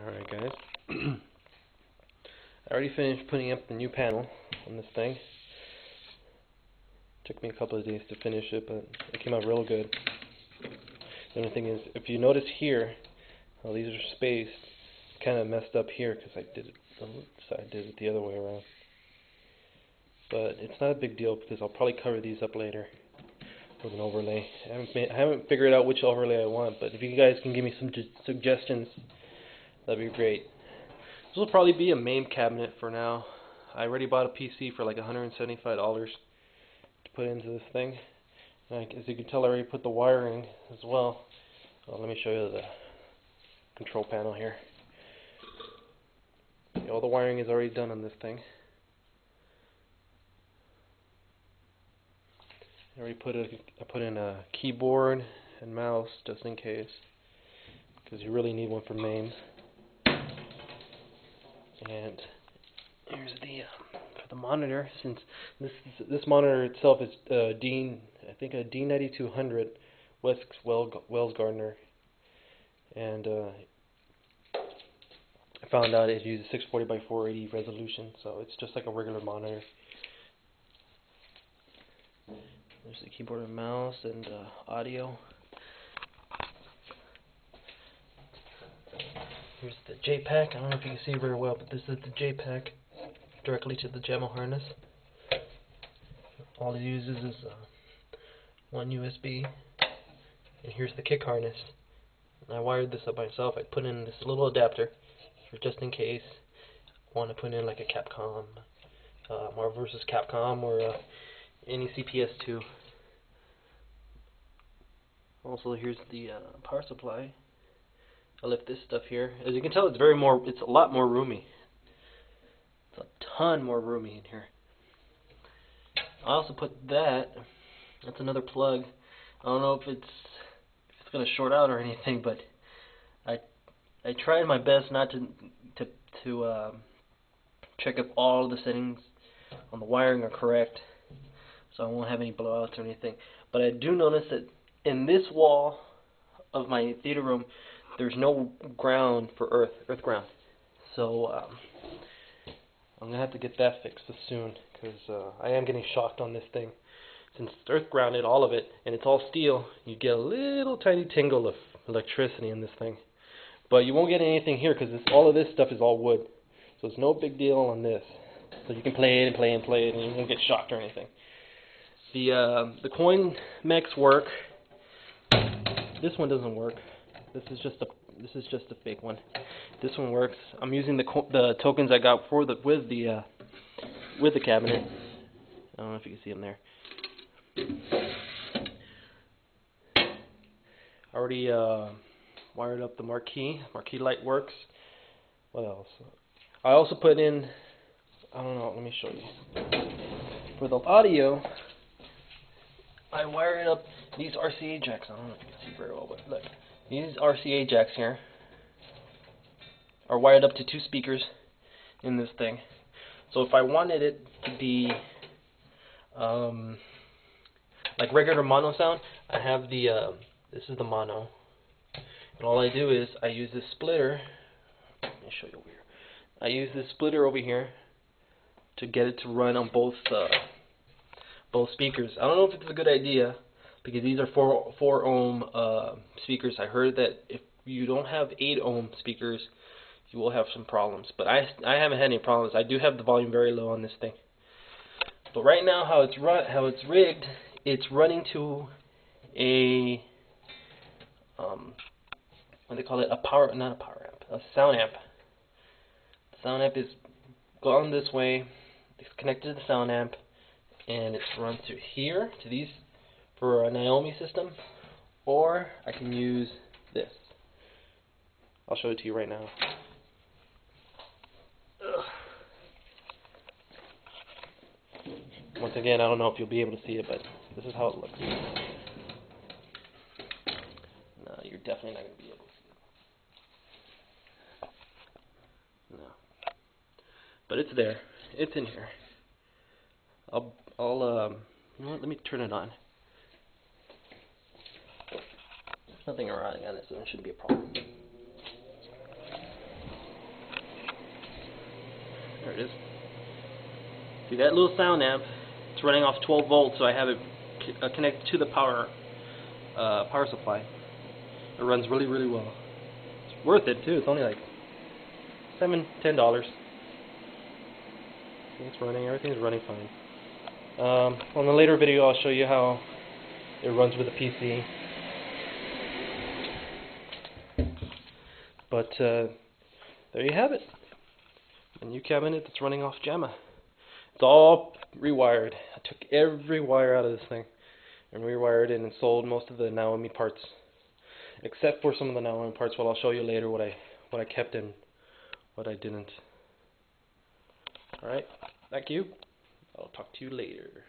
Alright guys, I already finished putting up the new panel on this thing. Took me a couple of days to finish it, but it came out real good. The only thing is, if you notice here, how these are spaced, it's kind of messed up here because I did it the other way around. But it's not a big deal because I'll probably cover these up later with an overlay. I haven't figured out which overlay I want, but if you guys can give me some suggestions, that'd be great. This will probably be a MAME cabinet for now. I already bought a PC for like $175 to put into this thing. As you can tell, I already put the wiring as well. Let me show you the control panel here. All the wiring is already done on this thing. I already put in a keyboard and mouse just in case, because you really need one for MAME. And here's for the monitor. Since this monitor itself is I think a D9200 Wells Gardner, and I found out it uses 640 by 480 resolution, so it's just like a regular monitor. There's the keyboard and mouse and audio. Here's the J-Pack. I don't know if you can see very well, but this is the J-Pack directly to the JAMO harness. All it uses is one USB, and here's the kick harness. And I wired this up myself. I put in this little adapter for just in case I want to put in like a Capcom, Marvel vs. Capcom, or any CPS2. Also, here's the power supply. I left this stuff here. As you can tell, it's a lot more roomy. It's a ton more roomy in here. I also put that's another plug. I don't know if it's gonna short out or anything, but I tried my best not to check if all the settings on the wiring are correct, so I won't have any blowouts or anything. But I do notice that in this wall of my theater room, there's no ground for earth ground. So I'm gonna have to get that fixed soon, because I am getting shocked on this thing. Since it's earth grounded, all of it, and it's all steel, you get a little tiny tingle of electricity in this thing. But you won't get anything here because all of this stuff is all wood. So it's no big deal on this. So you can play it and play and play it, and you won't get shocked or anything. The coin mechs work. This one doesn't work. This is just a fake one. This one works. I'm using the tokens I got with the cabinet. I don't know if you can see them there. I already wired up the marquee. Marquee light works. What else? I also put in, I don't know, let me show you. For the audio, I wired up these RCA jacks. I don't know if you can see very well, but look. These RCA jacks here are wired up to 2 speakers in this thing. So if I wanted it to be like regular mono sound, I have this is the mono. And all I do is I use this splitter. Let me show you over here. I use this splitter over here to get it to run on both speakers. I don't know if it's a good idea, because these are 4 ohm speakers. I heard that if you don't have 8 ohm speakers, you will have some problems. But I haven't had any problems. I do have the volume very low on this thing. But right now, how it's rigged, it's running to a what do they call it? A sound amp. The sound amp is gone this way. It's connected to the sound amp, and it's run to here, to these, for a Naomi system, or I can use this. I'll show it to you right now. Once again, I don't know if you'll be able to see it, but this is how it looks. No, you're definitely not going to be able to see it. No. But it's there. It's in here. you know what, let me turn it on. There's nothing erotic on it, so it shouldn't be a problem. it is. See that little sound amp? It's running off 12 volts, so I have it connected to the power supply. It runs really, really well. It's worth it too. It's only like $10. It's running. Everything's running fine. On the later video, I'll show you how it runs with a PC. But there you have it. A new cabinet that's running off JAMA. It's all rewired. I took every wire out of this thing and rewired it and sold most of the Naomi parts, except for some of the Naomi parts. Well, I'll show you later what I kept and what I didn't. All right. Thank you. I'll talk to you later.